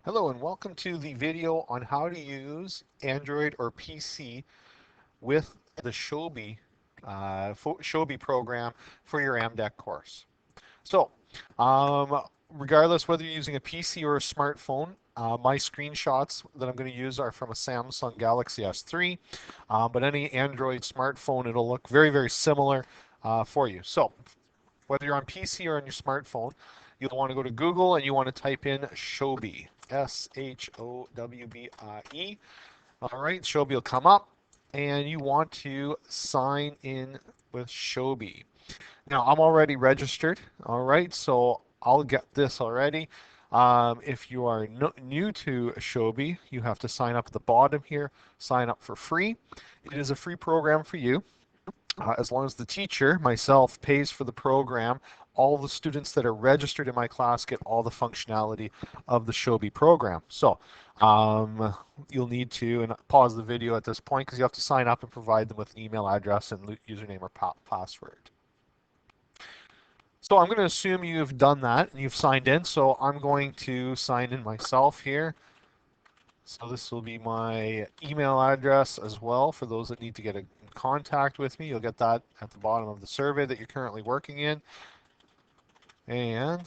Hello and welcome to the video on how to use Android or PC with the Shobi program for your AmDeck course. So, regardless whether you're using a PC or a smartphone, my screenshots that I'm going to use are from a Samsung Galaxy S3, but any Android smartphone, it'll look very, very similar for you. So, whether you're on PC or on your smartphone, you'll want to go to Google and you want to type in Shobi, Showbie. All right, Shobi will come up and you want to sign in with Shobi. Now, I'm already registered, all right, so I'll get this already. If you are new to Shobi, you have to sign up at the bottom here, sign up for free. It is a free program for you. As long as the teacher, myself, pays for the program, all the students that are registered in my class get all the functionality of the Shobi program. So you'll need to, and pause the video at this point because you have to sign up and provide them with an email address and username or password. So I'm going to assume you've done that and you've signed in. So I'm going to sign in myself here. So this will be my email address as well for those that need to get in contact with me. You'll get that at the bottom of the survey that you're currently working in. And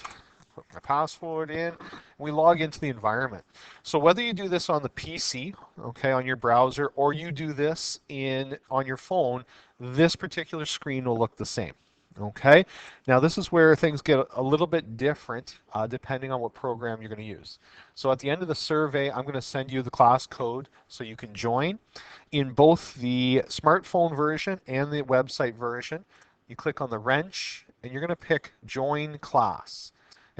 put my password in. We log into the environment. So whether you do this on the PC, okay, on your browser, or you do this on your phone, this particular screen will look the same. Okay, now this is where things get a little bit different depending on what program you're going to use. So at the end of the survey, I'm going to send you the class code so you can join. In both the smartphone version and the website version, you click on the wrench and you're going to pick join class.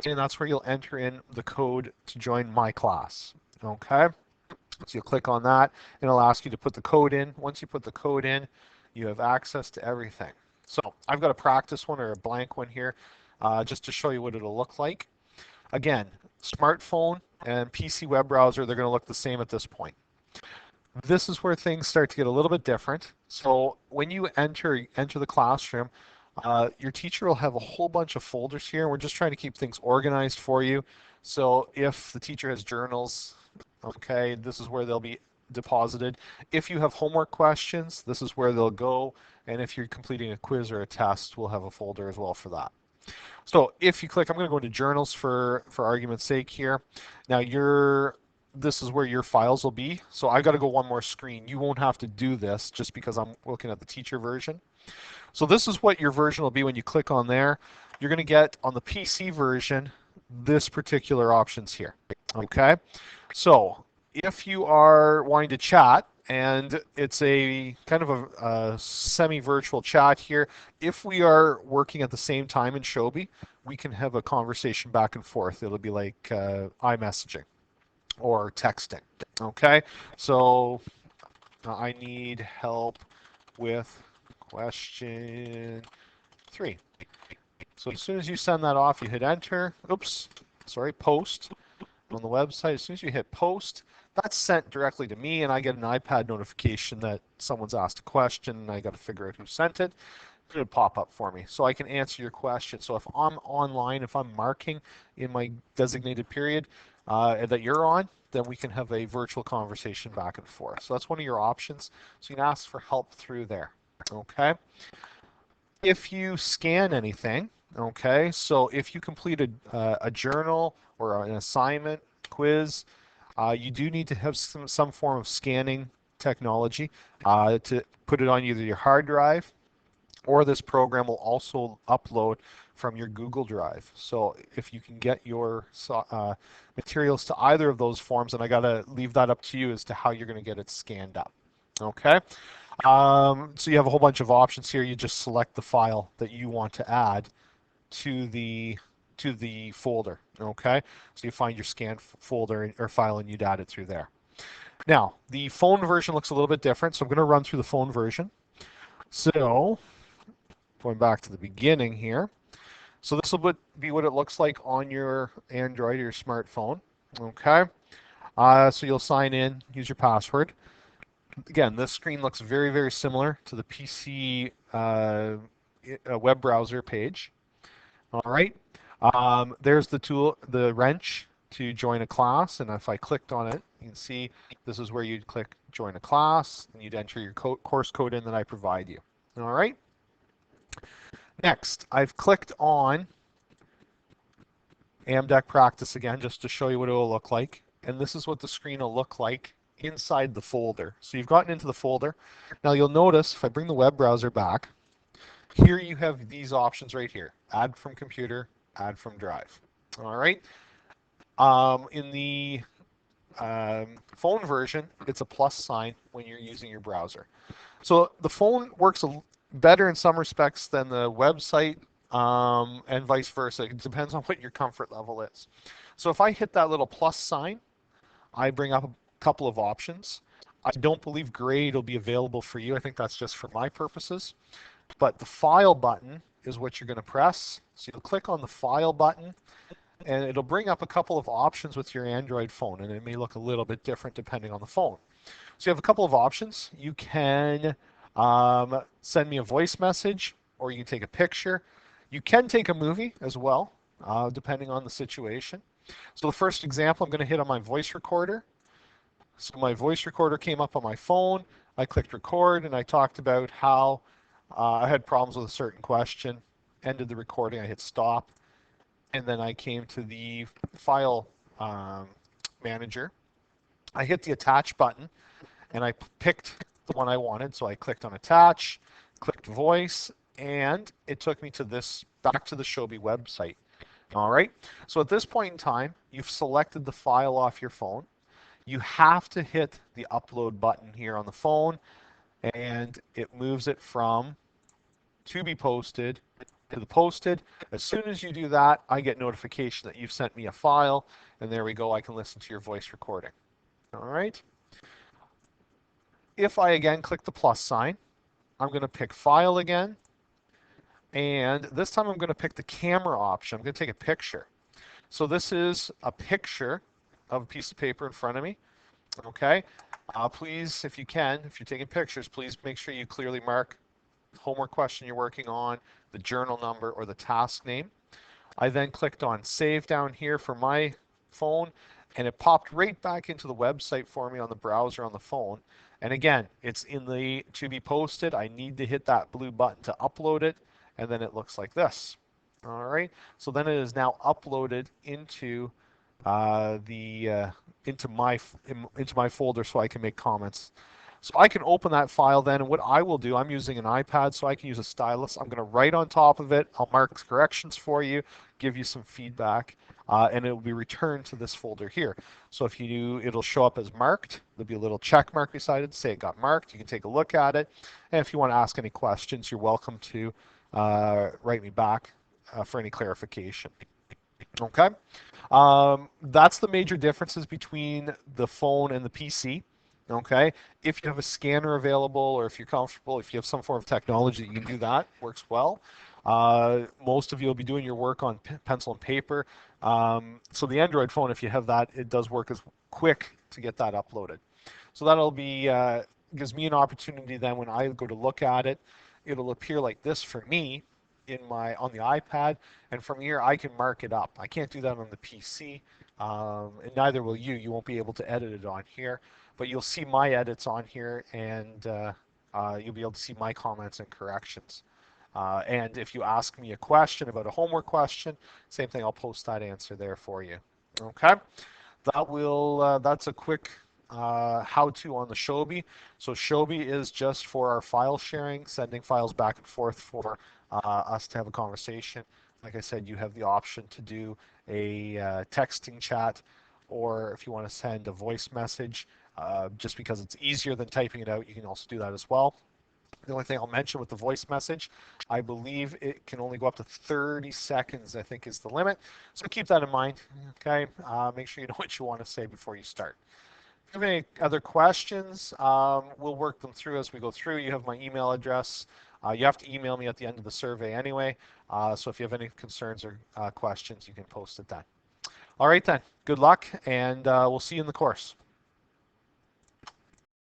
And that's where you'll enter in the code to join my class. Okay, so you'll click on that and it'll ask you to put the code in. Once you put the code in, you have access to everything. So I've got a practice one or a blank one here just to show you what it'll look like. Again, smartphone and PC web browser, they're going to look the same at this point. This is where things start to get a little bit different. So when you enter the classroom, your teacher will have a whole bunch of folders here. We're just trying to keep things organized for you. So if the teacher has journals, okay, this is where they'll be deposited. If you have homework questions, this is where they'll go. And if you're completing a quiz or a test, we'll have a folder as well for that. So if you click, I'm going to go into journals for argument's sake here. Now this is where your files will be. So I've got to go one more screen. You won't have to do this just because I'm looking at the teacher version. So this is what your version will be when you click on there. You're going to get on the PC version this particular options here. Okay, so if you are wanting to chat, and it's a kind of a semi-virtual chat here, if we are working at the same time in Shobi, we can have a conversation back and forth. It'll be like iMessaging or texting. Okay, so I need help with question 3. So as soon as you send that off, you hit enter. Oops, sorry, post on the website. As soon as you hit post, that's sent directly to me, and I get an iPad notification that someone's asked a question, and I got to figure out who sent it. It'll pop up for me, so I can answer your question. So if I'm online, if I'm marking in my designated period that you're on, then we can have a virtual conversation back and forth. So that's one of your options. So you can ask for help through there. Okay. If you scan anything, okay, so if you completed a journal or an assignment, quiz, you do need to have some form of scanning technology to put it on either your hard drive, or this program will also upload from your Google Drive. So if you can get your materials to either of those forms, and I gotta leave that up to you as to how you're gonna get it scanned up. Okay, so you have a whole bunch of options here. You just select the file that you want to add to the folder. Okay, so you find your scanned folder or file and you'd add it through there. Now the phone version looks a little bit different, so I'm going to run through the phone version. So going back to the beginning here, so this will be what it looks like on your Android or your smartphone. Okay, so you'll sign in, use your password. Again, this screen looks very, very similar to the PC web browser page. All right, there's the tool, the wrench. to join a class, and if I clicked on it, you can see this is where you'd click join a class, and you'd enter your course code in that I provide you. All right. Next, I've clicked on AmDeck Practice again, just to show you what it will look like. And this is what the screen will look like inside the folder. So you've gotten into the folder. Now you'll notice if I bring the web browser back, here you have these options right here. Add from computer, add from drive. All right. In the phone version, it's a plus sign when you're using your browser. So the phone works better in some respects than the website, and vice versa. It depends on what your comfort level is. So if I hit that little plus sign, I bring up a couple of options. I don't believe grade will be available for you. I think that's just for my purposes. But the file button is what you're going to press. So you'll click on the file button, and it'll bring up a couple of options with your Android phone, and it may look a little bit different depending on the phone. So you have a couple of options. You can send me a voice message, or you can take a picture. You can take a movie as well, depending on the situation. So the first example, I'm going to hit on my voice recorder. So my voice recorder came up on my phone. I clicked record, and I talked about how I had problems with a certain question. Ended the recording, I hit stop, and then I came to the file manager. I hit the attach button, and I picked the one I wanted. So I clicked on attach, clicked voice, and it took me to this, back to the Shobi website. All right. So at this point in time, you've selected the file off your phone. You have to hit the upload button here on the phone, and it moves it from to be posted to the posted. As soon as you do that, I get notification that you've sent me a file, and there we go. I can listen to your voice recording. All right. If I again click the plus sign, I'm going to pick file again, and this time I'm going to pick the camera option. I'm going to take a picture. So this is a picture of a piece of paper in front of me. Okay. Please, if you can, if you're taking pictures, please make sure you clearly mark the homework question you're working on, the journal number, or the task name. I then clicked on save down here for my phone, and it popped right back into the website for me on the browser on the phone. And again, it's in the to be posted. I need to hit that blue button to upload it, and then it looks like this. All right. So then it is now uploaded into into my folder, so I can make comments. So I can open that file then, and what I will do, I'm using an iPad, so I can use a stylus. I'm going to write on top of it. I'll mark corrections for you, give you some feedback, and it will be returned to this folder here. So if you do, it'll show up as marked. There'll be a little check mark beside it to say it got marked. You can take a look at it, and if you want to ask any questions, you're welcome to write me back for any clarification. Okay. That's the major differences between the phone and the PC. Okay. If you have a scanner available, or if you're comfortable, if you have some form of technology, you can do that. Works well. Most of you will be doing your work on pencil and paper. So the Android phone, if you have that, it does work as quick to get that uploaded. So that'll be gives me an opportunity then when I go to look at it, it'll appear like this for me on the iPad, and from here I can mark it up. I can't do that on the PC, and neither will you. You won't be able to edit it on here, but you'll see my edits on here, and you'll be able to see my comments and corrections. And if you ask me a question about a homework question, same thing, I'll post that answer there for you. Okay, that's a quick how-to on the Shobi. So Shobi is just for our file sharing, sending files back and forth for us to have a conversation. Like I said, you have the option to do a texting chat, or if you want to send a voice message, just because it's easier than typing it out, you can also do that as well. The only thing I'll mention with the voice message, I believe it can only go up to 30 seconds, I think is the limit. So keep that in mind, okay? Make sure you know what you want to say before you start. If you have any other questions, we'll work them through as we go through. You have my email address. You have to email me at the end of the survey anyway. So if you have any concerns or questions, you can post it then. All right then, good luck, and we'll see you in the course.